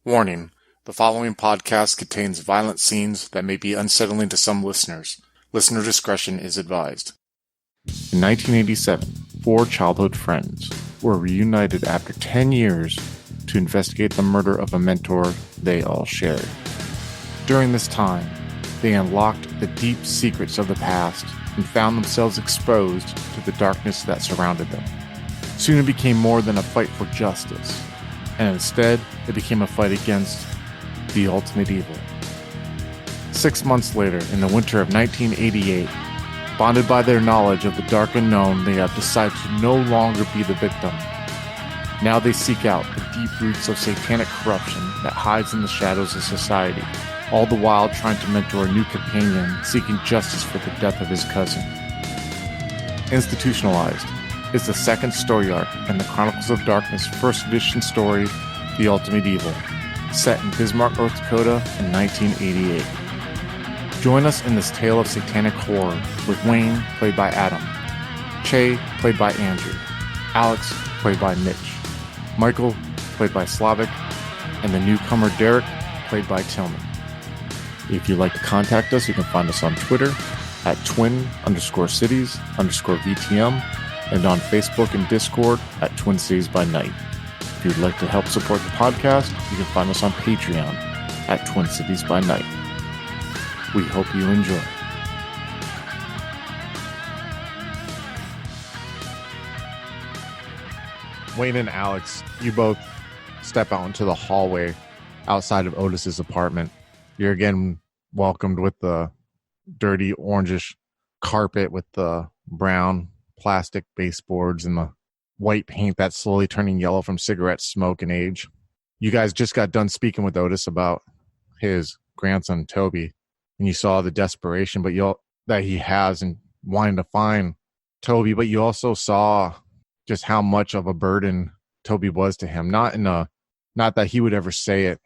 Warning: the following podcast contains violent scenes that may be unsettling to some listeners. Listener discretion is advised. In 1987, four childhood friends were reunited after 10 years to investigate the murder of a mentor they all shared. During this time, they unlocked the deep secrets of the past and found themselves exposed to the darkness that surrounded them. Soon it became more than a fight for justice, and instead it became a fight against the ultimate evil. 6 months later, in the winter of 1988, bonded by their knowledge of the dark unknown, they have decided to no longer be the victim. Now they seek out the deep roots of satanic corruption that hides in the shadows of society, all the while trying to mentor a new companion seeking justice for the death of his cousin. Institutionalized is the second story arc in the Chronicles of Darkness first edition story, The Ultimate Evil, set in Bismarck, North Dakota in 1988. Join us in this tale of satanic horror with Wayne, played by Adam, Che, played by Andrew, Alex, played by Mitch, Michael, played by Slavic, and the newcomer Derek, played by Tillman. If you'd like to contact us, you can find us on Twitter at twin_cities_VTM and on Facebook and Discord at Twin Cities by Night. If you'd like to help support the podcast, you can find us on Patreon at Twin Cities by Night. We hope you enjoy. Wayne and Alex, you both step out into the hallway outside of Otis's apartment. You're again welcomed with the dirty orangish carpet with the brown plastic baseboards and the white paint that's slowly turning yellow from cigarette smoke and age. You guys just got done speaking with Otis about his grandson Toby, and you saw the desperation that he has in wanting to find Toby, but you also saw just how much of a burden Toby was to him. Not that he would ever say it,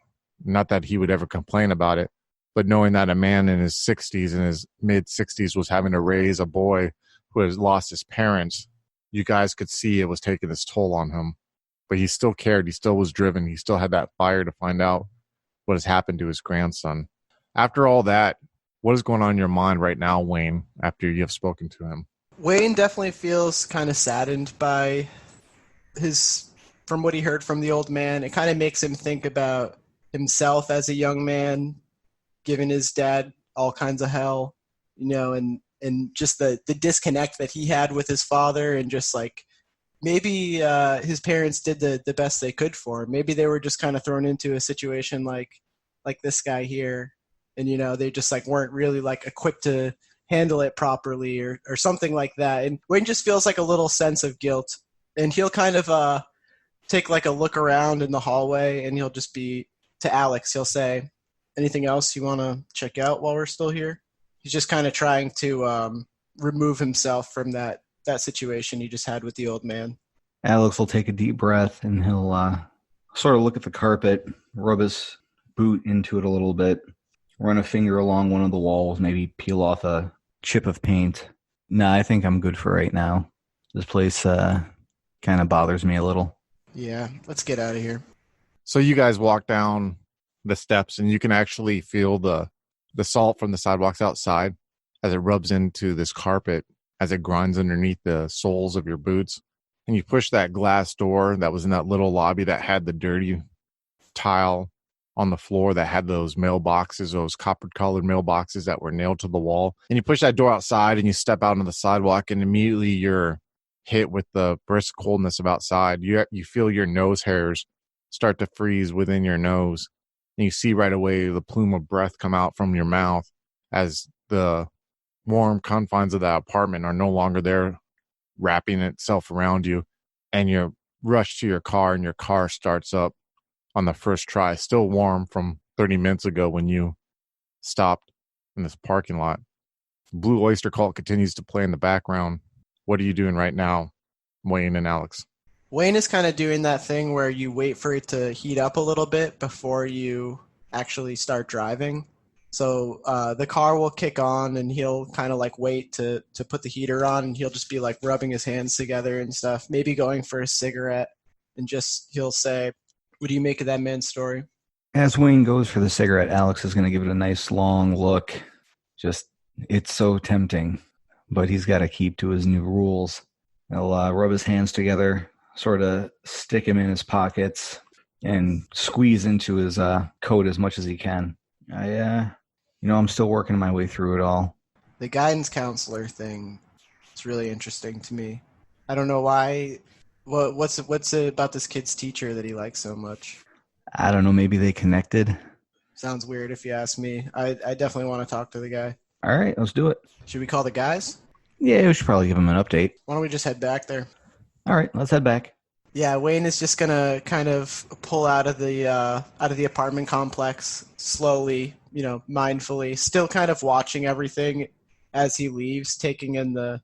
not that he would ever complain about it, but knowing that a man in his 60s, in his mid 60s, was having to raise a boy who has lost his parents, you guys could see it was taking its toll on him. But he still cared. He still was driven. He still had that fire to find out what has happened to his grandson. After all that, what is going on in your mind right now, Wayne, after you have spoken to him? Wayne definitely feels kind of saddened by from what he heard from the old man. It kind of makes him think about himself as a young man, giving his dad all kinds of hell, and just the disconnect that he had with his father, and just like maybe his parents did the best they could for him. Maybe they were just kind of thrown into a situation like this guy here, and they just like weren't really like equipped to handle it properly or something like that. And Wayne just feels like a little sense of guilt, and he'll kind of take like a look around in the hallway, and he'll just be to Alex. He'll say, "Anything else you want to check out while we're still here?" He's just kind of trying to remove himself from that situation he just had with the old man. Alex will take a deep breath, and he'll sort of look at the carpet, rub his boot into it a little bit, run a finger along one of the walls, maybe peel off a chip of paint. Nah, I think I'm good for right now. This place kind of bothers me a little. Yeah, let's get out of here. So you guys walk down the steps, and you can actually feel the salt from the sidewalks outside as it rubs into this carpet, as it grinds underneath the soles of your boots. And you push that glass door that was in that little lobby that had the dirty tile on the floor, that had those mailboxes, those copper-colored mailboxes that were nailed to the wall. And you push that door outside, and you step out on the sidewalk, and immediately you're hit with the brisk coldness of outside. You feel your nose hairs start to freeze within your nose. And you see right away the plume of breath come out from your mouth as the warm confines of that apartment are no longer there, wrapping itself around you. And you rush to your car, and your car starts up on the first try, still warm from 30 minutes ago when you stopped in this parking lot. Blue Oyster Cult continues to play in the background. What are you doing right now, Wayne and Alex? Wayne is kind of doing that thing where you wait for it to heat up a little bit before you actually start driving. So the car will kick on, and he'll kind of like wait to put the heater on, and he'll just be like rubbing his hands together and stuff, maybe going for a cigarette, and just he'll say, "What do you make of that man's story?" As Wayne goes for the cigarette, Alex is going to give it a nice long look. Just, it's so tempting, but he's got to keep to his new rules. He'll rub his hands together, sort of stick him in his pockets, and squeeze into his coat as much as he can. I'm still working my way through it all. The guidance counselor thing is really interesting to me. I don't know why. What's it about this kid's teacher that he likes so much? I don't know, maybe they connected. Sounds weird if you ask me. I definitely want to talk to the guy. All right, let's do it. Should we call the guys? Yeah, we should probably give him an update. Why don't we just head back there? All right, let's head back. Yeah, Wayne is just gonna kind of pull out of the apartment complex slowly, mindfully, still kind of watching everything as he leaves, taking in the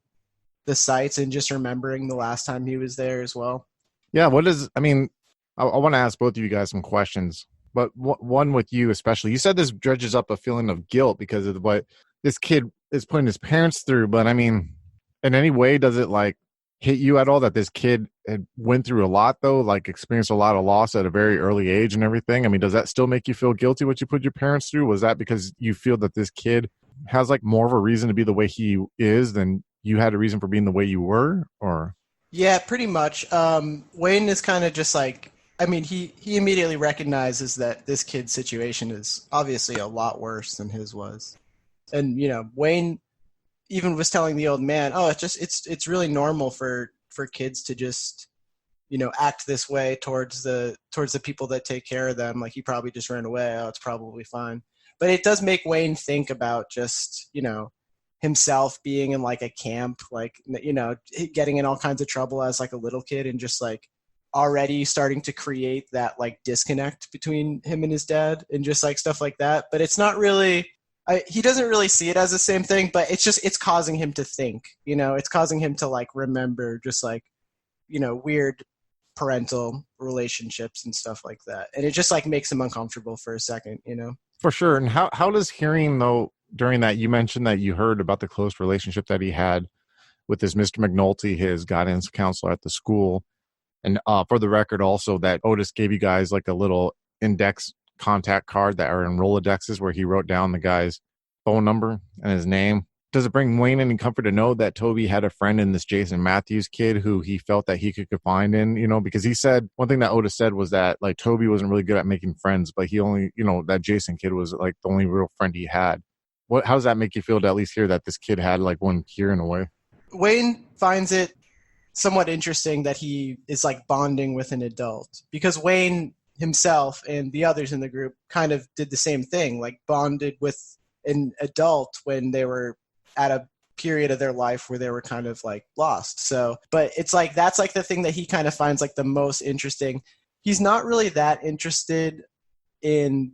sights and just remembering the last time he was there as well. Yeah, I want to ask both of you guys some questions, but one with you especially. You said this dredges up a feeling of guilt because of what this kid is putting his parents through, but I mean, in any way, does it like hit you at all that this kid had went through a lot though, like experienced a lot of loss at a very early age and everything? I mean, does that still make you feel guilty what you put your parents through? Was that because you feel that this kid has like more of a reason to be the way he is than you had a reason for being the way you were? Or yeah, pretty much. Wayne is kind of just like, I mean, he immediately recognizes that this kid's situation is obviously a lot worse than his was. And, Wayne even was telling the old man, oh, it's really normal for kids to just, act this way towards the people that take care of them. Like he probably just ran away. Oh, it's probably fine. But it does make Wayne think about just, himself being in like a camp, like, getting in all kinds of trouble as like a little kid and just like already starting to create that like disconnect between him and his dad and just like stuff like that. But it's not really, he doesn't really see it as the same thing, but it's causing him to think, it's causing him to like remember just like, weird parental relationships and stuff like that. And it just like makes him uncomfortable for a second, For sure. And how does hearing though, during that, you mentioned that you heard about the close relationship that he had with this Mr. McNulty, his guidance counselor at the school. And for the record also that Otis gave you guys like a little index contact card that are in Rolodexes where he wrote down the guy's phone number and his name. Does it bring Wayne any comfort to know that Toby had a friend in this Jason Matthews kid who he felt that he could confide in, because he said one thing that Otis said was that like Toby wasn't really good at making friends, but he only, that Jason kid was like the only real friend he had. How does that make you feel to at least hear that this kid had like one here in a way? Wayne finds it somewhat interesting that he is like bonding with an adult because Wayne himself and the others in the group kind of did the same thing, like bonded with an adult when they were at a period of their life where they were kind of like lost. So, but it's like, that's like the thing that he kind of finds like the most interesting. He's not really that interested in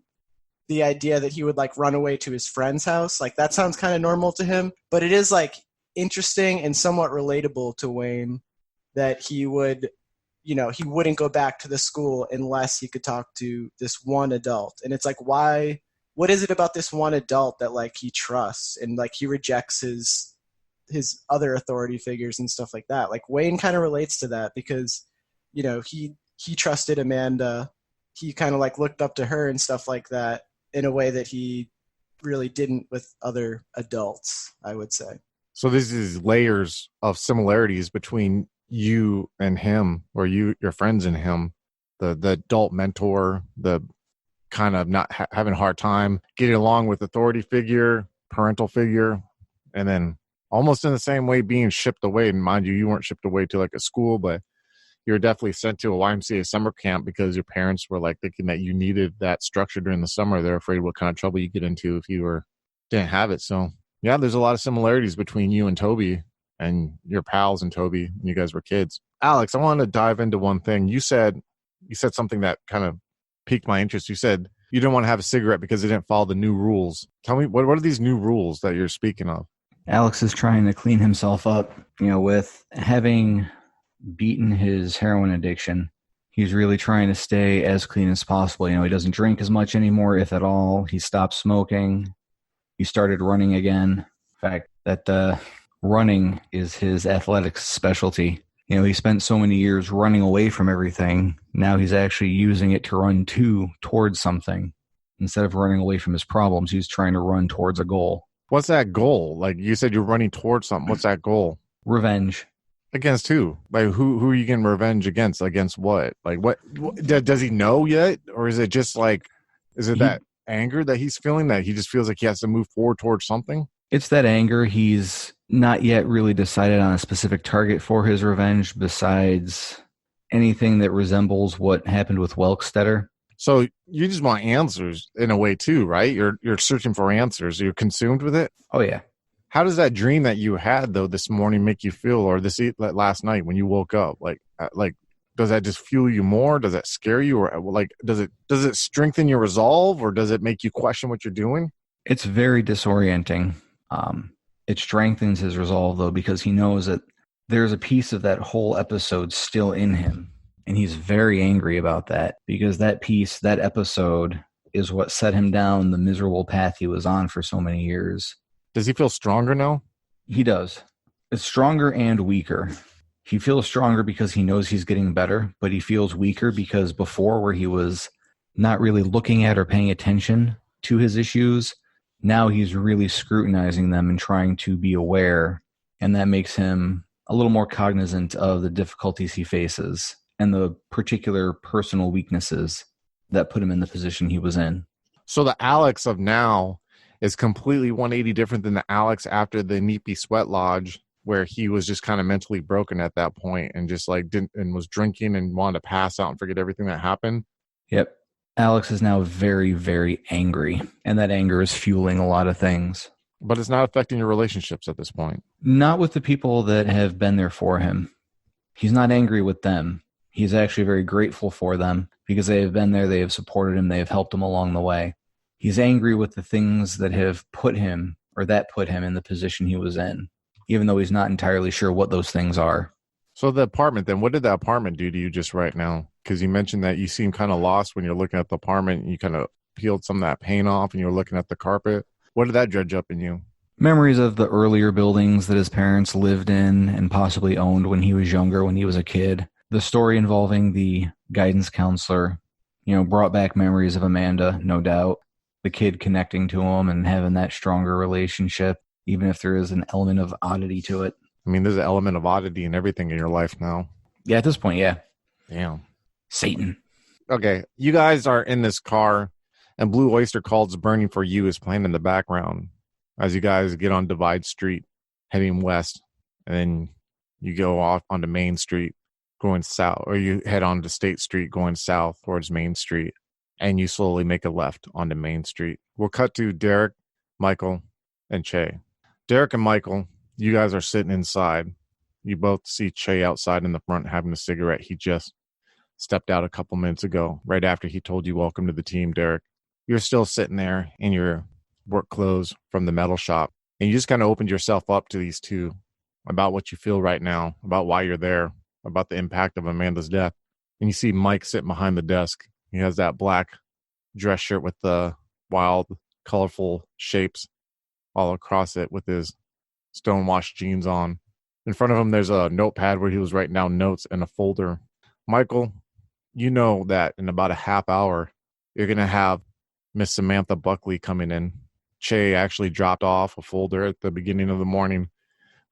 the idea that he would like run away to his friend's house. Like that sounds kind of normal to him, but it is like interesting and somewhat relatable to Wayne that he would, he wouldn't go back to the school unless he could talk to this one adult. And it's like, why, what is it about this one adult that like he trusts and like he rejects his other authority figures and stuff like that? Like Wayne kind of relates to that because, he trusted Amanda. He kind of like looked up to her and stuff like that in a way that he really didn't with other adults, I would say. So there's these layers of similarities between you and him, or your friends and him, the adult mentor, the kind of not having a hard time getting along with authority figure, parental figure, and then almost in the same way being shipped away. And mind you, you weren't shipped away to like a school, but you were definitely sent to a YMCA summer camp because your parents were like thinking that you needed that structure during the summer. They're afraid what kind of trouble you get into if you didn't have it. So yeah, there's a lot of similarities between you and Toby and your pals and Toby when you guys were kids. Alex, I wanted to dive into one thing. You said something that kind of piqued my interest. You said you didn't want to have a cigarette because it didn't follow the new rules. Tell me, what are these new rules that you're speaking of? Alex is trying to clean himself up, with having beaten his heroin addiction. He's really trying to stay as clean as possible. He doesn't drink as much anymore, if at all. He stopped smoking. He started running again. In fact, that running is his athletic specialty. You know, he spent so many years running away from everything. Now he's actually using it to run towards something. Instead of running away from his problems, he's trying to run towards a goal. What's that goal? Like you said, you're running towards something. What's that goal? Revenge. Against who? Like who are you getting revenge against? Against what? Like what does he know yet? Or is it just like, is it that anger that he's feeling that he just feels like he has to move forward towards something? It's that anger. He's not yet really decided on a specific target for his revenge besides anything that resembles what happened with Welkstetter. So you just want answers in a way too, right? You're searching for answers. You're consumed with it. Oh, yeah. How does that dream that you had though this morning make you feel, or last night when you woke up? Like does that just fuel you more? Does that scare you, or like does it strengthen your resolve, or does it make you question what you're doing? It's very disorienting. It strengthens his resolve though, because he knows that there's a piece of that whole episode still in him. And he's very angry about that because that piece, that episode, is what set him down the miserable path he was on for so many years. Does he feel stronger now? He does. It's stronger and weaker. He feels stronger because he knows he's getting better, but he feels weaker because before, where he was not really looking at or paying attention to his issues, now he's really scrutinizing them and trying to be aware. And that makes him a little more cognizant of the difficulties he faces and the particular personal weaknesses that put him in the position he was in. So the Alex of now is completely 180 different than the Alex after the Neepy Sweat Lodge, where he was just kind of mentally broken at that point and just like was drinking and wanted to pass out and forget everything that happened. Yep. Alex is now very, very angry, and that anger is fueling a lot of things. But it's not affecting your relationships at this point. Not with the people that have been there for him. He's not angry with them. He's actually very grateful for them because they have been there, they have supported him, they have helped him along the way. He's angry with the things that have put him in the position he was in, even though he's not entirely sure what those things are. So the apartment, then, what did the apartment do to you just right now? Because you mentioned that you seem kind of lost when you're looking at the apartment and you kind of peeled some of that paint off and you were looking at the carpet. What did that dredge up in you? Memories of the earlier buildings that his parents lived in and possibly owned when he was younger, when he was a kid. The story involving the guidance counselor, brought back memories of Amanda, no doubt. The kid connecting to him and having that stronger relationship, even if there is an element of oddity to it. I mean, there's an element of oddity in everything in your life now. Yeah, at this point, yeah. Damn. Satan. Okay, you guys are in this car, and Blue Oyster Cult's Burning for You is playing in the background as you guys get on Divide Street, heading west, and then you go off onto Main Street, going south, or you head on to State Street, going south towards Main Street, and you slowly make a left onto Main Street. We'll cut to Derek, Michael, and Che. Derek and Michael, you guys are sitting inside. You both see Che outside in the front having a cigarette. He just stepped out a couple minutes ago, right after he told you welcome to the team, Derek. You're still sitting there in your work clothes from the metal shop, and you just kind of opened yourself up to these two about what you feel right now, about why you're there, about the impact of Amanda's death. And you see Mike sitting behind the desk. He has that black dress shirt with the wild, colorful shapes all across it with his stonewashed jeans on. In front of him, there's a notepad where he was writing down notes and a folder. Michael, you know that in about a half hour, you're going to have Miss Samantha Buckley coming in. Che actually dropped off a folder at the beginning of the morning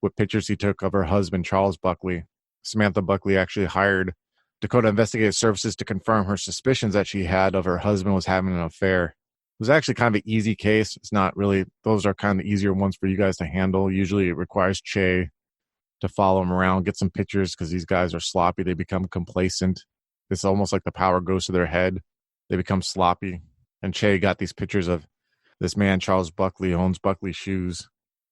with pictures he took of her husband, Charles Buckley. Samantha Buckley actually hired Dakota Investigative Services to confirm her suspicions that she had of her husband was having an affair. It was actually kind of an easy case. It's not really, those are kind of the easier ones for you guys to handle. Usually it requires Che to follow him around, get some pictures because these guys are sloppy. They become complacent. It's almost like the power goes to their head. They become sloppy. And Che got these pictures of this man, Charles Buckley, who owns Buckley Shoes,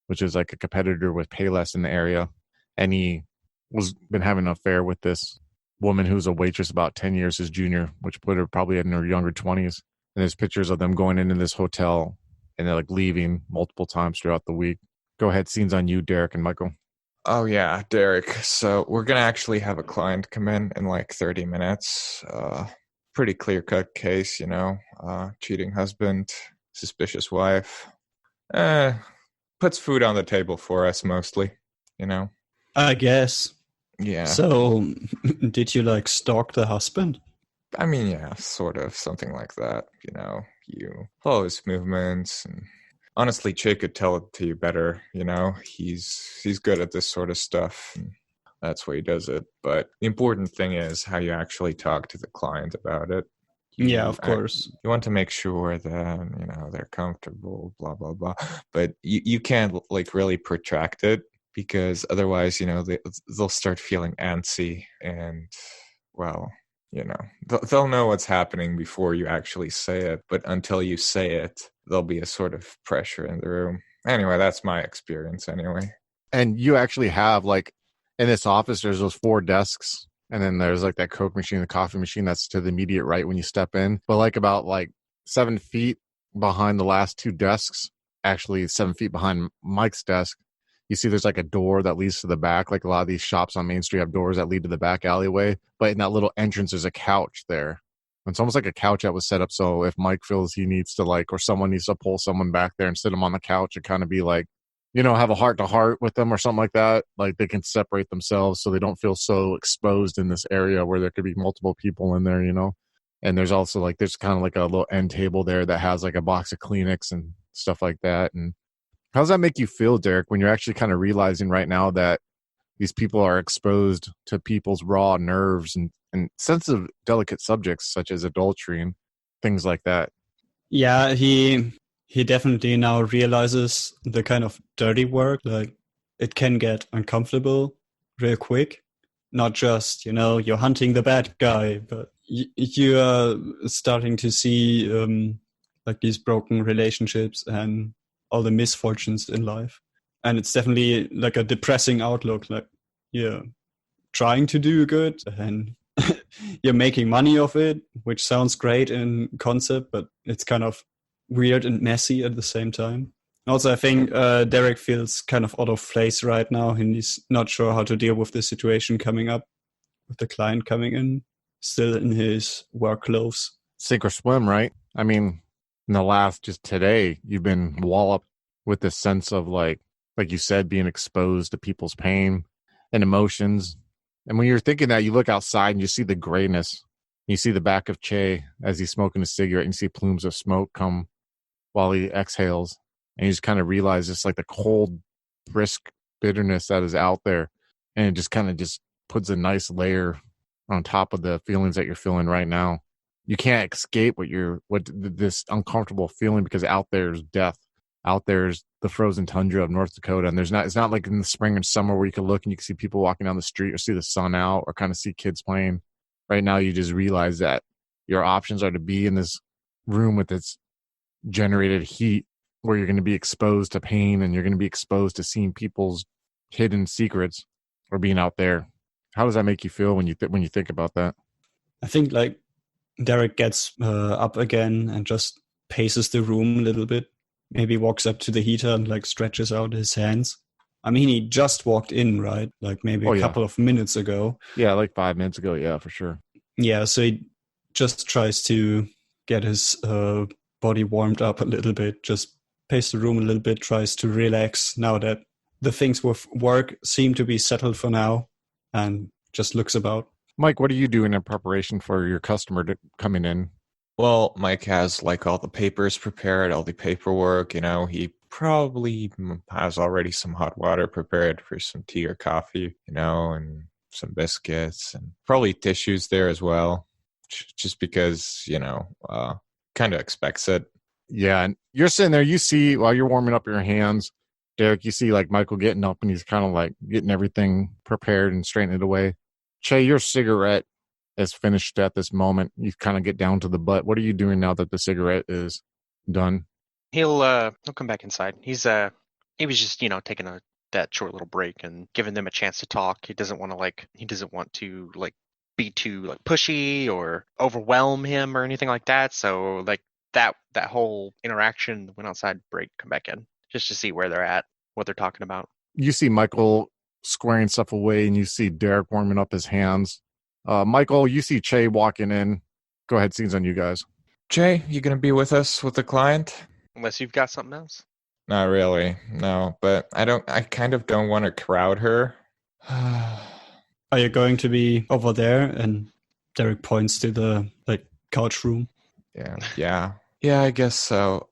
which is like a competitor with Payless in the area. And he was been having an affair with this woman who's a waitress about 10 years his junior, which put her probably in her younger 20s. And there's pictures of them going into this hotel and they're like leaving multiple times throughout the week. Go ahead. Scene's on you, Derek and Michael. Oh, yeah, Derek. So we're going to actually have a client come in like 30 minutes. Pretty clear-cut case, cheating husband, suspicious wife. Puts food on the table for us mostly, I guess. Yeah. So, did you like stalk the husband? I mean, yeah, sort of something like that. You follow his movements, and honestly, Che could tell it to you better. He's good at this sort of stuff. And that's why he does it. But the important thing is how you actually talk to the client about it. Yeah, of course. You want to make sure that they're comfortable, blah blah blah. But you can't like really protract it, because otherwise, they'll start feeling antsy, and well, they'll know what's happening before you actually say it. But until you say it, there'll be a sort of pressure in the room. Anyway, that's my experience anyway. And you actually have, like, in this office, there's those 4 desks, and then there's like that Coke machine, the coffee machine that's to the immediate right when you step in. But like about like 7 feet behind the last 2 desks, actually 7 feet behind Mike's desk, you see there's like a door that leads to the back. Like a lot of these shops on Main Street have doors that lead to the back alleyway. But in that little entrance, there's a couch there. It's almost like a couch that was set up so if Mike feels he needs to, like, or someone needs to pull someone back there and sit them on the couch and kind of be like, have a heart-to-heart with them or something like that. Like, they can separate themselves so they don't feel so exposed in this area where there could be multiple people in there, And there's also, like, there's kind of like a little end table there that has, like, a box of Kleenex and stuff like that. And how does that make you feel, Derek, when you're actually kind of realizing right now that these people are exposed to people's raw nerves and sensitive, delicate subjects such as adultery and things like that? Yeah, he definitely now realizes the kind of dirty work, like it can get uncomfortable real quick. Not just, you're hunting the bad guy, but you are starting to see like these broken relationships and all the misfortunes in life. And it's definitely like a depressing outlook. Like you're trying to do good and you're making money off it, which sounds great in concept, but it's kind of weird and messy at the same time. Also, I think Derek feels kind of out of place right now, and he's not sure how to deal with the situation coming up with the client coming in, still in his work clothes. Sink or swim, right? I mean, in the last, just today, you've been walloped with this sense of like you said, being exposed to people's pain and emotions. And when you're thinking that, you look outside and you see the grayness. You see the back of Che as he's smoking a cigarette, and you see plumes of smoke come while he exhales. And you just kind of realize it's like the cold, brisk bitterness that is out there. And it just kind of just puts a nice layer on top of the feelings that you're feeling right now. You can't escape what this uncomfortable feeling, because out there is death. Out there's the frozen tundra of North Dakota, and it's not like in the spring and summer where you can look and you can see people walking down the street or see the sun out or kind of see kids playing. Right now, you just realize that your options are to be in this room with its generated heat, where you're going to be exposed to pain and you're going to be exposed to seeing people's hidden secrets, or being out there. How does that make you feel when you think about that? I think like Derek gets up again and just paces the room a little bit. Maybe walks up to the heater and like stretches out his hands. I mean, he just walked in, right? Like maybe a couple of minutes ago. Yeah, like 5 minutes ago. Yeah, for sure. Yeah, so he just tries to get his body warmed up a little bit, just pace the room a little bit, tries to relax now that the things with work seem to be settled for now, and just looks about. Mike, what are you doing in preparation for your customer coming in? Well, Mike has like all the papers prepared, all the paperwork, he probably has already some hot water prepared for some tea or coffee, and some biscuits and probably tissues there as well, just because, kind of expects it. Yeah. And you're sitting there, you see, while you're warming up your hands, Derek, you see like Michael getting up and he's kind of like getting everything prepared and straightening it away. Che, your cigarette is finished at this moment. You kind of get down to the butt. What are you doing now that the cigarette is done? He'll come back inside. He was just taking that short little break and giving them a chance to talk. He doesn't want to be too like pushy or overwhelm him or anything like that. So like that whole interaction, went outside, break, come back in just to see where they're at, what they're talking about. You see Michael squaring stuff away, and you see Derek warming up his hands. Michael, you see Che walking in. Go ahead, scene's on you guys. Che, you gonna be with us with the client? Unless you've got something else. Not really, no. But I kind of don't want to crowd her. Are you going to be over there? And Derek points to the couch room. Yeah, I guess so.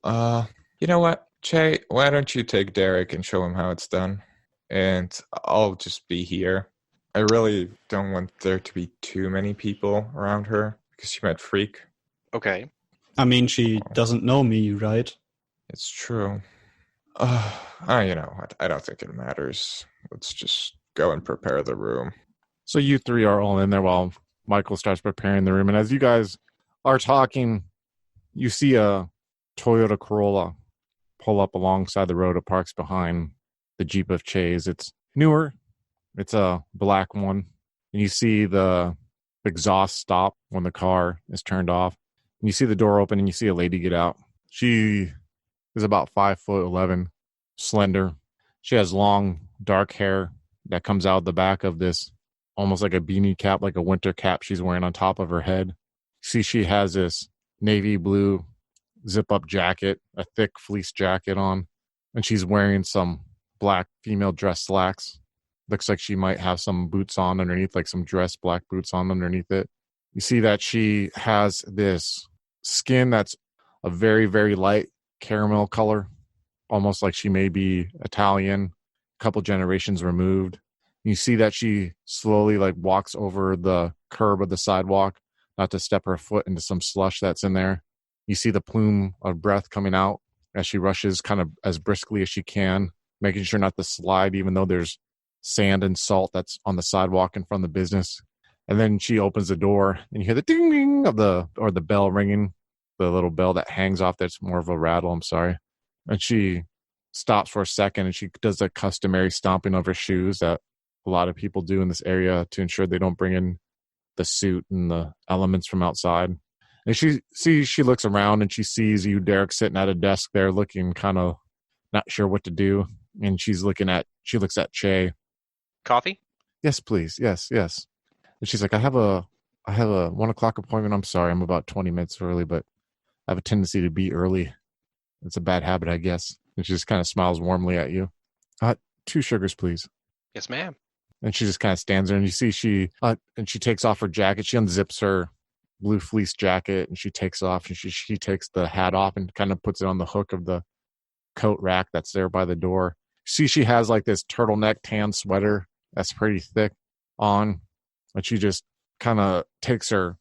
You know what, Che? Why don't you take Derek and show him how it's done, and I'll just be here. I really don't want there to be too many people around her because she might freak. Okay. I mean, she doesn't know me, right? It's true. You know what? I don't think it matters. Let's just go and prepare the room. So you three are all in there while Michael starts preparing the room. And as you guys are talking, you see a Toyota Corolla pull up alongside the road. It parks behind the Jeep of Che's. It's newer. It's a black one. And you see the exhaust stop when the car is turned off. And you see the door open and you see a lady get out. She is about 5'11", slender. She has long, dark hair that comes out the back of this, almost like a beanie cap, like a winter cap she's wearing on top of her head. See, she has this navy blue zip-up jacket, a thick fleece jacket on, and she's wearing some black female dress slacks. Looks like she might have some boots on underneath, like some dress black boots on underneath it. You see that she has this skin that's a very, very light caramel color, almost like she may be Italian, a couple generations removed. You see that she slowly walks over the curb of the sidewalk, not to step her foot into some slush that's in there. You see the plume of breath coming out as she rushes kind of as briskly as she can, making sure not to slide, even though there's sand and salt that's on the sidewalk in front of the business. And then she opens the door and you hear the ding ding of the bell ringing, the little bell that hangs off that's more of a rattle, I'm sorry. And she stops for a second and she does the customary stomping of her shoes that a lot of people do in this area to ensure they don't bring in the suit and the elements from outside. And she looks around and she sees you, Derek, sitting at a desk there looking kind of not sure what to do. And she looks at Che. Coffee? Yes, please. Yes. And she's like, I have a 1 o'clock appointment. I'm sorry, I'm about 20 minutes early, but I have a tendency to be early. It's a bad habit, I guess. And she just kind of smiles warmly at you. 2 sugars, please. Yes, ma'am. And she just kind of stands there, and you see she takes off her jacket. She unzips her blue fleece jacket, and she takes off, and she takes the hat off and kind of puts it on the hook of the coat rack that's there by the door. See, she has this turtleneck tan sweater that's pretty thick on, and she just kind of takes the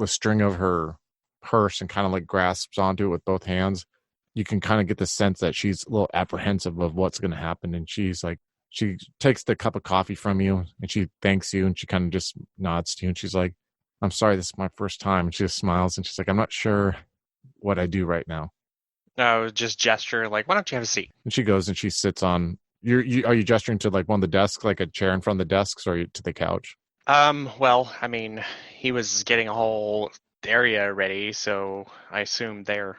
string of her purse and kind of grasps onto it with both hands. You can kind of get the sense that she's a little apprehensive of what's going to happen, and she takes the cup of coffee from you and she thanks you and she kind of just nods to you and she's like, I'm sorry, this is my first time. And she just smiles and she's like, I'm not sure what I do right now. No, just gesture why don't you have a seat? And she goes and she sits on are you gesturing to one of the desks, like a chair in front of the desks, or to the couch? Well, I mean, he was getting a whole area ready, so I assume there.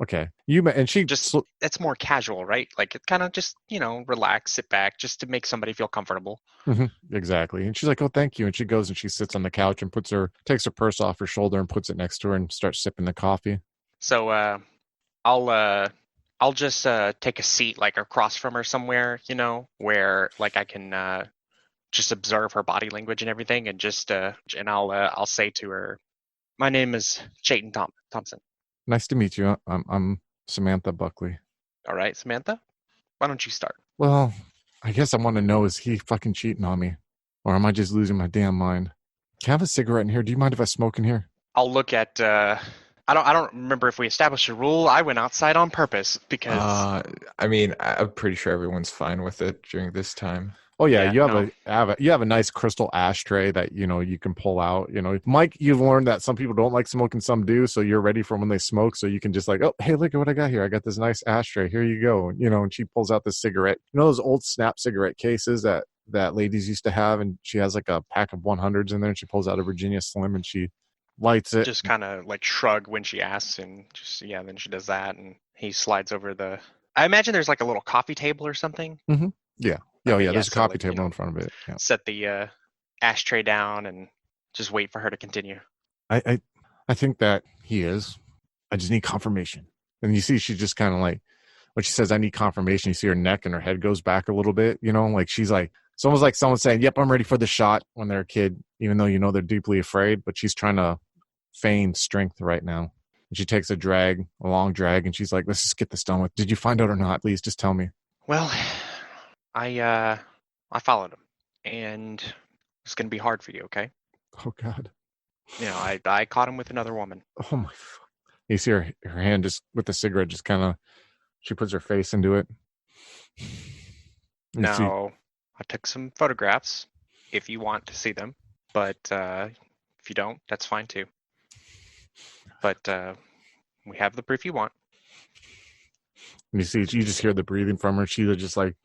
Okay. And she just it's more casual, right? It kind of just, relax, sit back, just to make somebody feel comfortable. Mm-hmm, exactly. And she's like, oh, thank you. And she goes and she sits on the couch and takes her purse off her shoulder and puts it next to her and starts sipping the coffee. So I'll just take a seat across from her somewhere, where I can just observe her body language and everything, and just and I'll say to her, my name is Chayton Thompson. Nice to meet you. I'm Samantha Buckley. All right, Samantha, why don't you start? Well, I guess I want to know, is he fucking cheating on me? Or am I just losing my damn mind? Can I have a cigarette in here? Do you mind if I smoke in here? I'll look at, I don't remember if we established a rule. I went outside on purpose because... I mean, I'm pretty sure everyone's fine with it during this time. Oh yeah, you have a nice crystal ashtray that you can pull out. Mike, you've learned that some people don't like smoking, some do, so you're ready for when they smoke. So you can just oh, hey, look at what I got here. I got this nice ashtray. Here you go. And she pulls out this cigarette. Those old Snap cigarette cases that ladies used to have, and she has a pack of 100s in there. And she pulls out a Virginia Slim and she lights it. Just kind of shrug when she asks, and then she does that, and he slides over the. I imagine there's a little coffee table or something. Mm-hmm. Yeah. There's a coffee table in front of it. Yeah. Set the ashtray down and just wait for her to continue. I think that he is. I just need confirmation. And you see, she's just kind of when she says, I need confirmation, you see her neck and her head goes back a little bit, she's It's almost like someone saying, yep, I'm ready for the shot when they're a kid, even though you know they're deeply afraid, but she's trying to feign strength right now. And she takes a long drag, and she's like, let's just get this done with. Did you find out or not? Please just tell me. Well, I followed him, and it's going to be hard for you, okay? Oh, God. You know, I caught him with another woman. Oh, my. You see her hand just with the cigarette, just kind of, she puts her face into it. Now, I took some photographs if you want to see them, but if you don't, that's fine too. But we have the proof you want. You see, you just hear the breathing from her. She just like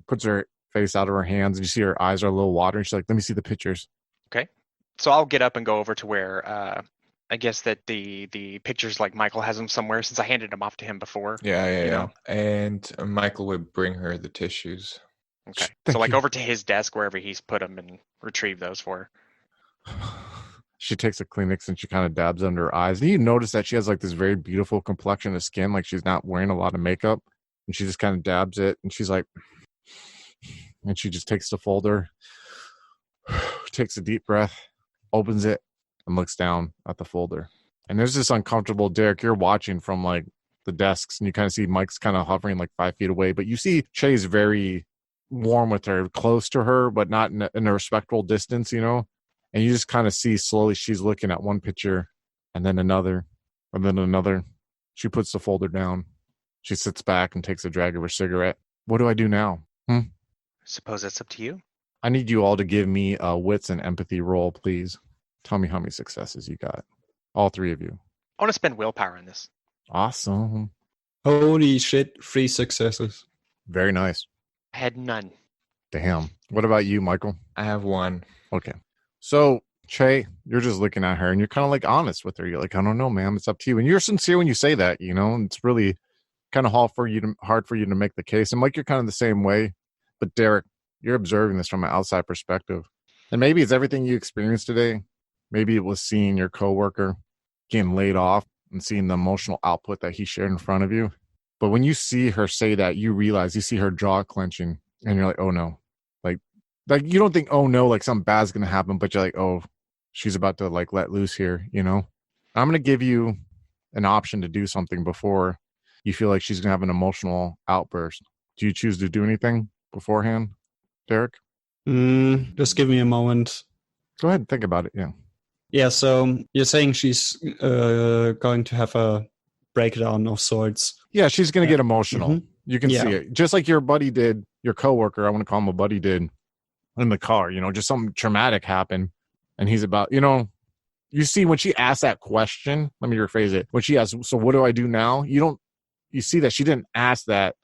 puts her face out of her hands, and you see her eyes are a little watery. She's like, let me see the pictures. Okay. So I'll get up and go over to where I guess that the pictures, like Michael has them somewhere since I handed them off to him before. Yeah. And Michael would bring her the tissues. Okay. Thank So like you. over to his desk, wherever he's put them, and retrieve those for her. She takes a Kleenex and she kind of dabs under her eyes. And you notice that she has like this very beautiful complexion of skin, like she's not wearing a lot of makeup. And she just kind of dabs it, and she's like, and she just takes the folder, takes a deep breath, opens it, and looks down at the folder. And there's this uncomfortable, Derek, you're watching from like the desks, and you kind of see Mike's kind of hovering like 5 feet away, but you see Shay's very warm with her, close to her, but not in a respectful distance, you know? And you just kind of see slowly she's looking at one picture, and then another, and then another. She puts the folder down. She sits back and takes a drag of her cigarette. What do I do now? Suppose that's up to you. I need you all to give me a wits and empathy roll, please. Tell me how many successes you got. All three of you. I want to spend willpower on this. Awesome. Holy shit, 3 successes. Very nice. I had none. Damn. What about you, Michael? I have one. Okay. So, Che, you're just looking at her and you're kind of like honest with her. You're like, I don't know, ma'am. It's up to you. And you're sincere when you say that, you know, and it's really kind of hard for you to make the case. And Mike, you're kind of the same way. But Derek, you're observing this from an outside perspective. And maybe it's everything you experienced today. Maybe it was seeing your coworker getting laid off and seeing the emotional output that he shared in front of you. But when you see her say that, you realize, you see her jaw clenching, and you're like, oh no. Like you don't think, oh no, like something bad's going to happen, but you're like, oh, she's about to like let loose here, you know? I'm going to give you an option to do something before you feel like she's going to have an emotional outburst. Do you choose to do anything beforehand, Derek? Just give me a moment. Go ahead and think about it, yeah. Yeah, so you're saying she's going to have a breakdown of sorts. Yeah, she's going to get emotional. Mm-hmm. You can see it. Just like your buddy did, your coworker, I want to call him a buddy, did in the car, you know, just something traumatic happened. And he's about, you know, you see when she asked that question, let me rephrase it. When she asked, so what do I do now? You see that she didn't ask that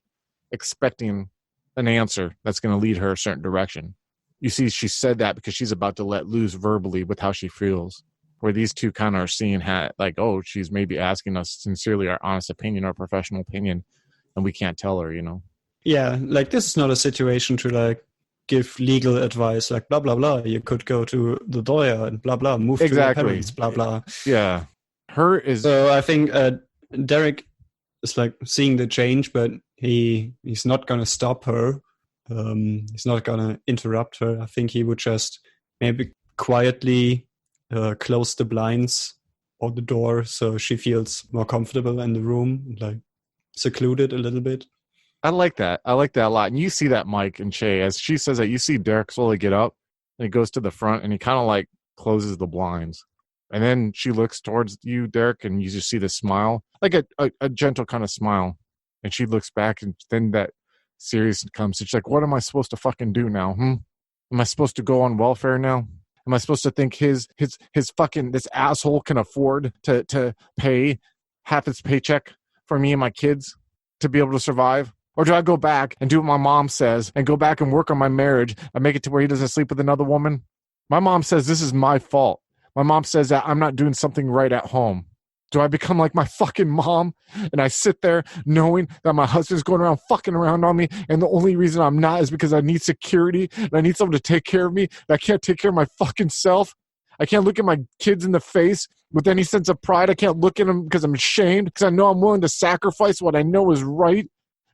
expecting an answer that's going to lead her a certain direction. You see, she said that because she's about to let loose verbally with how she feels. Where these two kind of are seeing like, oh, she's maybe asking us sincerely our honest opinion, our professional opinion, and we can't tell her, you know? Yeah, like this is not a situation to like give legal advice, like blah, blah, blah. You could go to the lawyer and blah, blah, move to your parents, blah, blah. Yeah. So I think Derek is like seeing the change, but he's not going to stop her. He's not going to interrupt her. I think he would just maybe quietly close the blinds or the door so she feels more comfortable in the room, like secluded a little bit. I like that. I like that a lot. And you see that, Mike and Che, as she says that, you see Derek slowly get up and he goes to the front and he kind of like closes the blinds. And then she looks towards you, Derek, and you just see the smile, like a gentle kind of smile. And she looks back, and then that seriousness comes. She's like, what am I supposed to fucking do now? Am I supposed to go on welfare now? Am I supposed to think his fucking, this asshole can afford to pay half his paycheck for me and my kids to be able to survive? Or do I go back and do what my mom says and go back and work on my marriage and make it to where he doesn't sleep with another woman? My mom says this is my fault. My mom says that I'm not doing something right at home. Do I become like my fucking mom and I sit there knowing that my husband's going around fucking around on me and the only reason I'm not is because I need security and I need someone to take care of me and I can't take care of my fucking self? I can't look at my kids in the face with any sense of pride. I can't look at them because I'm ashamed because I know I'm willing to sacrifice what I know is right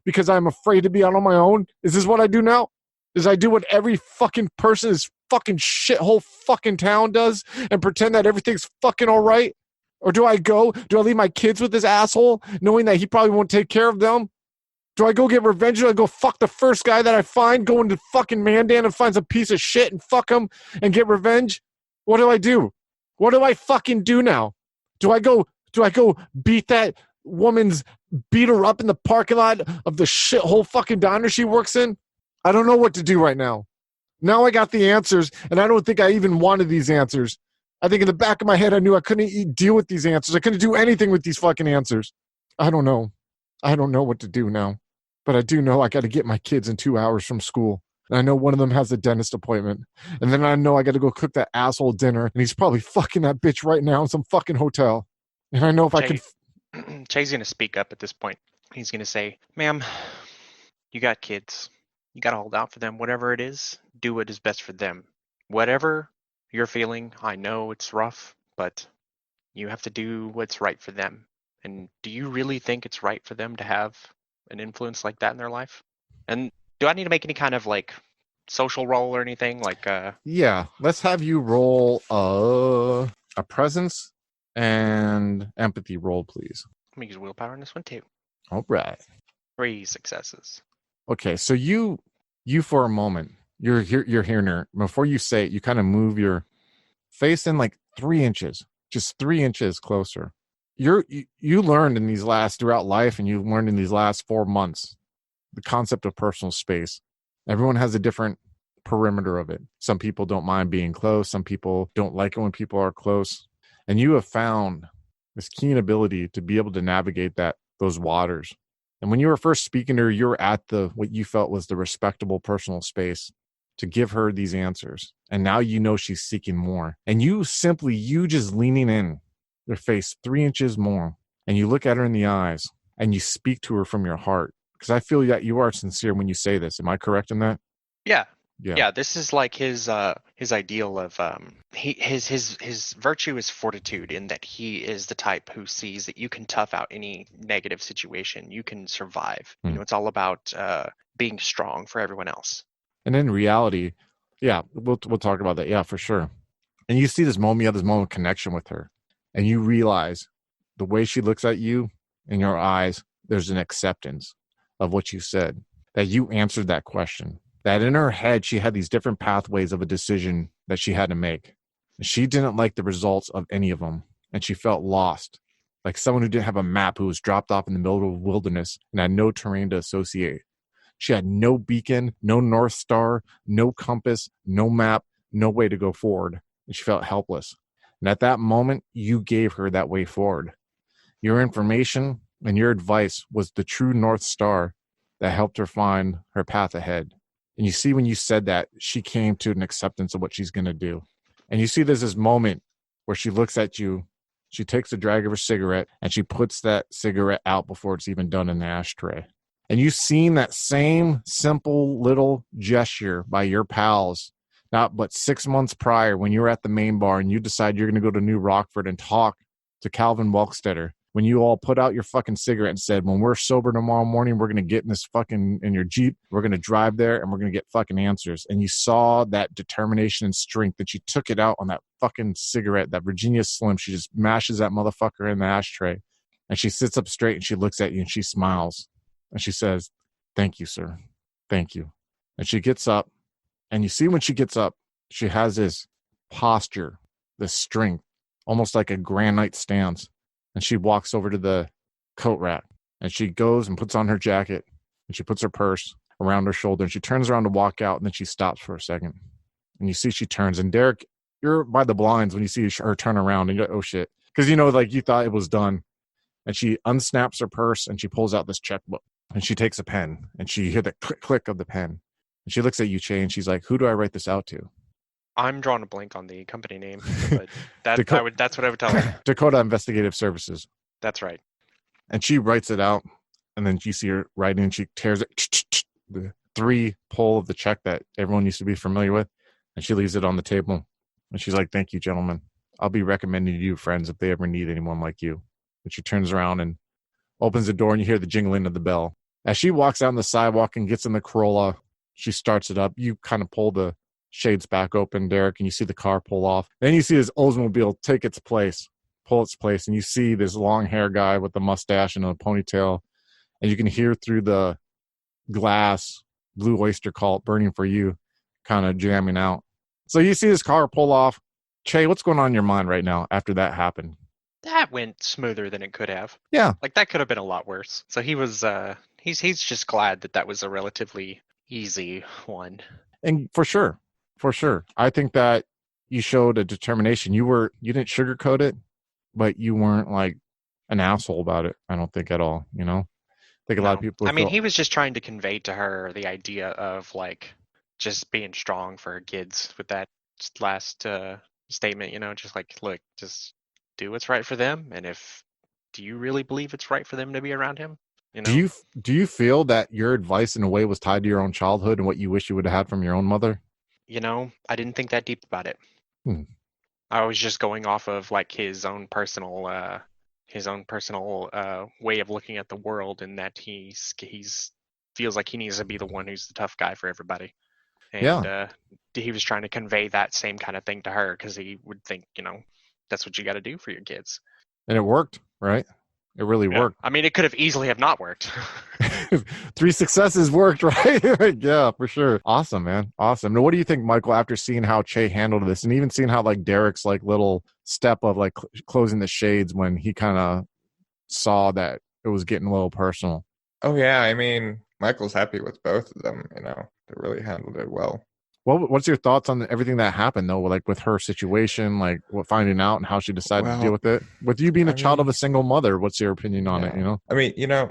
because I'm afraid to be out on my own. Is this what I do now? Is I do what every fucking person in this fucking shithole fucking town does and pretend that everything's fucking all right? Or do I leave my kids with this asshole knowing that he probably won't take care of them? Do I go get revenge? Do I go fuck the first guy that I find, go into fucking Mandan and find some piece of shit and fuck him and get revenge? What do I do? What do I fucking do now? Do I go beat that woman's, beat her up in the parking lot of the shithole fucking diner she works in? I don't know what to do right now. Now I got the answers, and I don't think I even wanted these answers. I think in the back of my head, I knew I couldn't deal with these answers. I couldn't do anything with these fucking answers. I don't know. I don't know what to do now. But I do know I got to get my kids in 2 hours from school. And I know one of them has a dentist appointment. And then I know I got to go cook that asshole dinner. And he's probably fucking that bitch right now in some fucking hotel. And I know if I can... Chay's going to speak up at this point. He's going to say, ma'am, you got kids. You got to hold out for them. Whatever it is, do what is best for them. Whatever you're feeling, I know it's rough, but you have to do what's right for them. And do you really think it's right for them to have an influence like that in their life? And do I need to make any kind of like social role or anything? Like yeah, let's have you roll a presence and empathy roll, please. Let me use willpower on this one too. All right. 3 successes. Okay, so you for a moment, you're hearing her. Before you say it, you kind of move your face in like 3 inches, just 3 inches closer. You learned in these throughout life, and you learned in these last 4 months, the concept of personal space. Everyone has a different perimeter of it. Some people don't mind being close. Some people don't like it when people are close. And you have found this keen ability to be able to navigate those waters. And when you were first speaking to her, you were at what you felt was the respectable personal space to give her these answers. And now you know she's seeking more. And you just leaning in your face 3 inches more, and you look at her in the eyes, and you speak to her from your heart. Because I feel that you are sincere when you say this. Am I correct in that? Yeah. This is like his ideal of his virtue is fortitude, in that he is the type who sees that you can tough out any negative situation, you can survive. You know, it's all about being strong for everyone else. And in reality, yeah, we'll talk about that. Yeah, for sure. And you see this moment, you have this moment of connection with her, and you realize the way she looks at you in your eyes, there's an acceptance of what you said, that you answered that question. That in her head, she had these different pathways of a decision that she had to make. And she didn't like the results of any of them. And she felt lost, like someone who didn't have a map, who was dropped off in the middle of a wilderness and had no terrain to associate. She had no beacon, no North Star, no compass, no map, no way to go forward. And she felt helpless. And at that moment, you gave her that way forward. Your information and your advice was the true North Star that helped her find her path ahead. And you see, when you said that, she came to an acceptance of what she's going to do. And you see there's this moment where she looks at you, she takes a drag of her cigarette, and she puts that cigarette out before it's even done in the ashtray. And you've seen that same simple little gesture by your pals, not but 6 months prior, when you were at the main bar and you decide you're going to go to New Rockford and talk to Calvin Welkstetter. When you all put out your fucking cigarette and said, when we're sober tomorrow morning, we're going to get in your Jeep, we're going to drive there, and we're going to get fucking answers. And you saw that determination and strength that you took it out on that fucking cigarette, that Virginia Slim. She just mashes that motherfucker in the ashtray. And she sits up straight and she looks at you and she smiles. And she says, "Thank you, sir. Thank you." And she gets up. And you see when she gets up, she has this posture, this strength, almost like a granite stance. And she walks over to the coat rack, and she goes and puts on her jacket, and she puts her purse around her shoulder, and she turns around to walk out, and then she stops for a second. And you see she turns. And Derek, you're by the blinds when you see her turn around, and you go, oh shit. Because like you thought it was done. And she unsnaps her purse, and she pulls out this checkbook, and she takes a pen, and she hear the click of the pen. And she looks at you, Che, and she's like, "Who do I write this out to?" I'm drawing a blank on the company name, but that's what I would tell her. Dakota Investigative Services. That's right. And she writes it out, and then you see her writing, and she tears it, the 3 pull of the check that everyone used to be familiar with, and she leaves it on the table. And she's like, "Thank you, gentlemen. I'll be recommending you friends if they ever need anyone like you." And she turns around and opens the door, and you hear the jingling of the bell. As she walks out on the sidewalk and gets in the Corolla, She starts it up. You kind of pull the shades back open, Derek, and you see the car pull off. Then you see this Oldsmobile take its place, pull its place, and you see this long hair guy with the mustache and a ponytail, and you can hear through the glass Blue Oyster Cult, Burning for You, kind of jamming out. So you see this car pull off. Che, what's going on in your mind right now after that happened? That went smoother than it could have. Yeah. Like that could have been a lot worse. So he was he's just glad that was a relatively easy one. And for sure. I think that you showed a determination. You didn't sugarcoat it, but you weren't like an asshole about it. I don't think at all, you know? I think a lot of people I mean, he was just trying to convey to her the idea of like just being strong for her kids with that last statement, you know, just like, look, just do what's right for them, and do you really believe it's right for them to be around him? You know? Do you feel that your advice in a way was tied to your own childhood and what you wish you would have had from your own mother? You know, I didn't think that deep about it. I was just going off of like his own personal way of looking at the world, and that he's feels like he needs to be the one who's the tough guy for everybody. And he was trying to convey that same kind of thing to her, because he would think, you know, that's what you got to do for your kids. And it worked, right? It really worked. I mean, it could have easily have not worked. 3 successes worked, right? Yeah, for sure. Awesome, man. Awesome. Now, what do you think, Michael, after seeing how Che handled this, and even seeing how like Derek's like little step of like closing the shades when he kind of saw that it was getting a little personal? Oh yeah, I mean, Michael's happy with both of them. You know, they really handled it well. What's your thoughts on everything that happened, though, like with her situation, like finding out and how she decided to deal with it? With you being a child of a single mother, what's your opinion on it, you know? I mean, you know,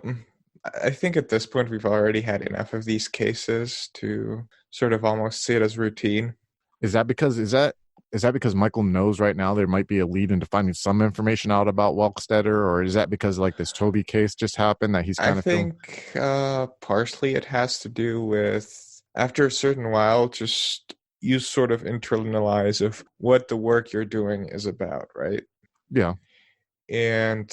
I think at this point we've already had enough of these cases to sort of almost see it as routine. Is that because Michael knows right now there might be a lead into finding some information out about Welkstetter, or is that because like this Toby case just happened that he's kind of think partially it has to do with, after a certain while, just you sort of internalize of what the work you're doing is about, right? Yeah. And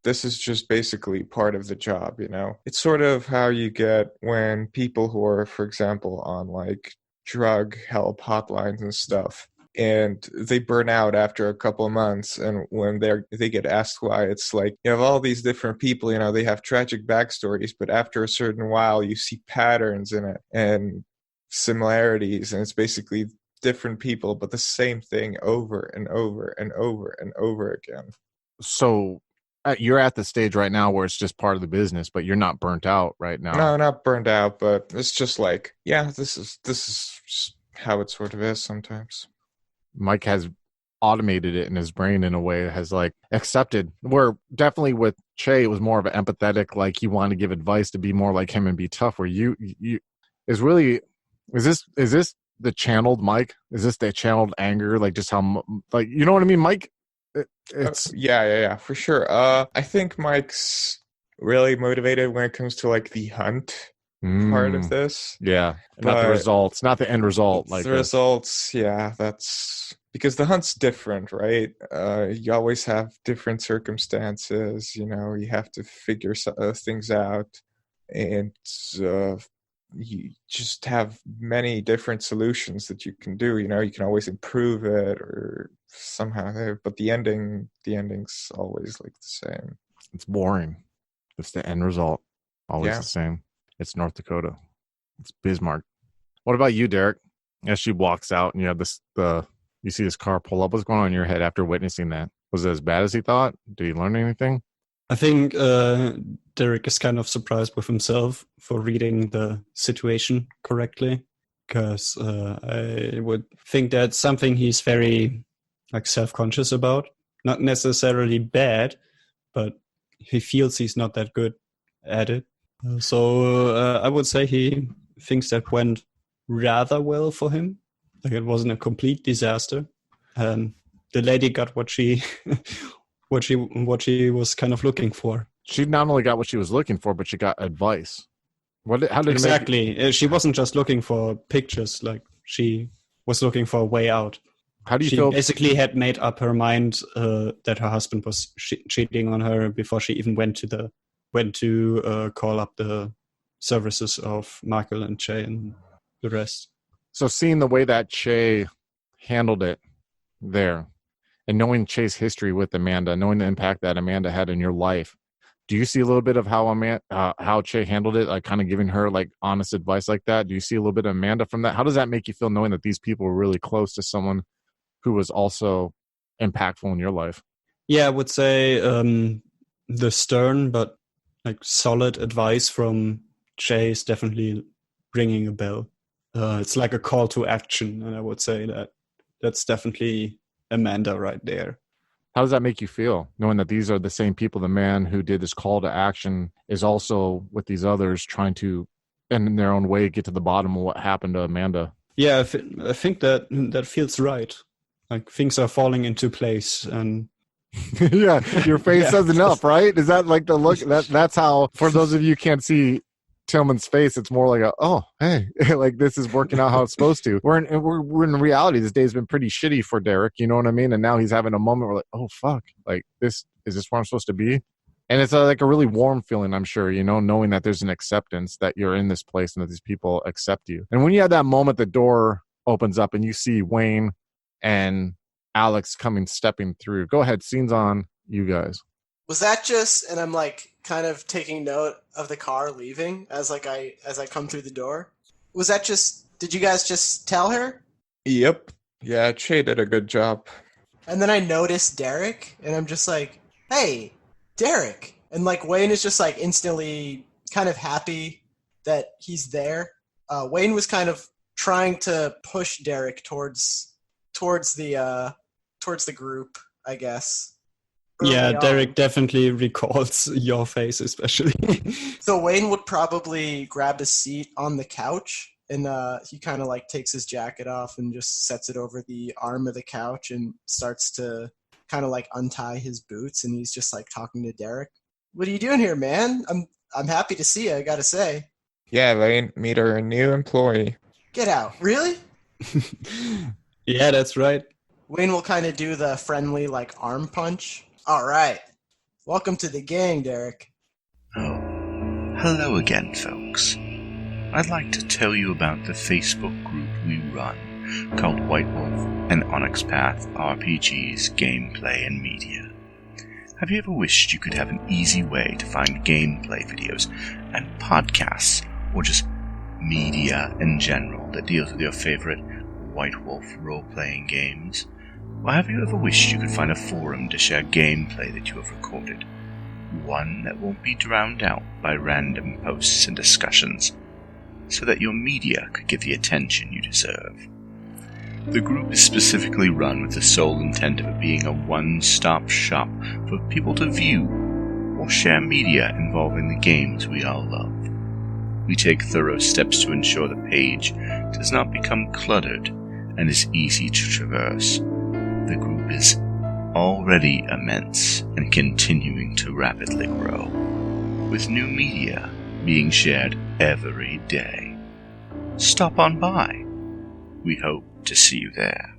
this is just basically part of the job, you know? It's sort of how you get when people who are, for example, on like drug help hotlines and stuff, and they burn out after a couple of months, and when they get asked why, it's like you have all these different people, you know, they have tragic backstories, but after a certain while you see patterns in it and similarities, and it's basically different people but the same thing over and over and over and over again. So you're at the stage right now where it's just part of the business, but you're not burnt out right now. No, not burnt out, but it's just like, yeah, this is just how it sort of is sometimes. Mike has automated it in his brain in a way that has like accepted, where definitely with Che it was more of an empathetic, like you want to give advice to be more like him and be tough, where you is this the channeled Mike? Is this the channeled anger? Like just how, like, you know what I mean? Mike, it's yeah, for sure. I think Mike's really motivated when it comes to like the hunt part of this. Yeah, not the results, not the end result. Like the results, yeah, that's because the hunt's different, right? You always have different circumstances. You know, you have to figure things out, and you just have many different solutions that you can do. You know, you can always improve it or somehow, but the ending's always like the same. It's boring. It's the end result, always the same. It's North Dakota. It's Bismarck. What about you, Derek? As she walks out and you have you see this car pull up. What's going on in your head after witnessing that? Was it as bad as he thought? Did he learn anything? I think Derek is kind of surprised with himself for reading the situation correctly, because I would think that's something he's very like self-conscious about. Not necessarily bad, but he feels he's not that good at it. So I would say he thinks that went rather well for him. Like it wasn't a complete disaster. The lady got what she what she was kind of looking for. She not only got what she was looking for, but she got advice. How did exactly? She wasn't just looking for pictures. Like she was looking for a way out. How do you feel? She basically had made up her mind that her husband was cheating on her before she even went to call up the services of Michael and Che. And the rest. So seeing the way that Che handled it there, and knowing Che's history with Amanda, knowing the impact that Amanda had in your life, do you see a little bit of how Che handled it, like kind of giving her like honest advice like that? Do you see a little bit of Amanda from that? How does that make you feel knowing that these people were really close to someone who was also impactful in your life? Yeah, I would say the stern but like solid advice from Che is definitely ringing a bell. It's like a call to action, and I would say that's definitely Amanda right there. How does that make you feel, knowing that these are the same people? The man who did this call to action is also with these others trying to, in their own way, get to the bottom of what happened to Amanda. Yeah, I think that feels right. Like things are falling into place, and yeah, your face says enough, right? Is that like the look? That's how. For those of you who can't see Tillman's face, it's more like hey, like this is working out how it's supposed to. We're in reality. This day's been pretty shitty for Derek, you know what I mean? And now he's having a moment where like, oh fuck, like is this where I'm supposed to be? And it's like a really warm feeling, I'm sure, knowing that there's an acceptance that you're in this place and that these people accept you. And when you have that moment, the door opens up and you see Wayne and Alex stepping through. Go ahead, scene's on you guys. Was that just, and I'm like kind of taking note of the car leaving as I come through the door. Was that just, did you guys just tell her? Yep. Yeah, Che did a good job. And then I noticed Derek, and I'm just like, hey, Derek. And like Wayne is just like instantly kind of happy that he's there. Wayne was kind of trying to push Derek towards the group, I guess. Yeah, Derek definitely recalls your face, especially. So Wayne would probably grab a seat on the couch, and he kind of like takes his jacket off and just sets it over the arm of the couch and starts to kind of like untie his boots, and he's just like talking to Derek. What are you doing here, man? I'm happy to see you, I gotta say. Yeah, Lane, meet our new employee. Get out. Really? Yeah, that's right. Wayne will kind of do the friendly like arm punch. All right. Welcome to the gang, Derek. Oh, hello again, folks. I'd like to tell you about the Facebook group we run called White Wolf and Onyx Path RPGs, Gameplay and Media. Have you ever wished you could have an easy way to find gameplay videos and podcasts, or just media in general that deals with your favorite White Wolf role-playing games? Or have you ever wished you could find a forum to share gameplay that you have recorded? One that won't be drowned out by random posts and discussions, so that your media could get the attention you deserve. The group is specifically run with the sole intent of it being a one-stop shop for people to view or share media involving the games we all love. We take thorough steps to ensure the page does not become cluttered and is easy to traverse. The group is already immense and continuing to rapidly grow, with new media being shared every day. Stop on by. We hope to see you there.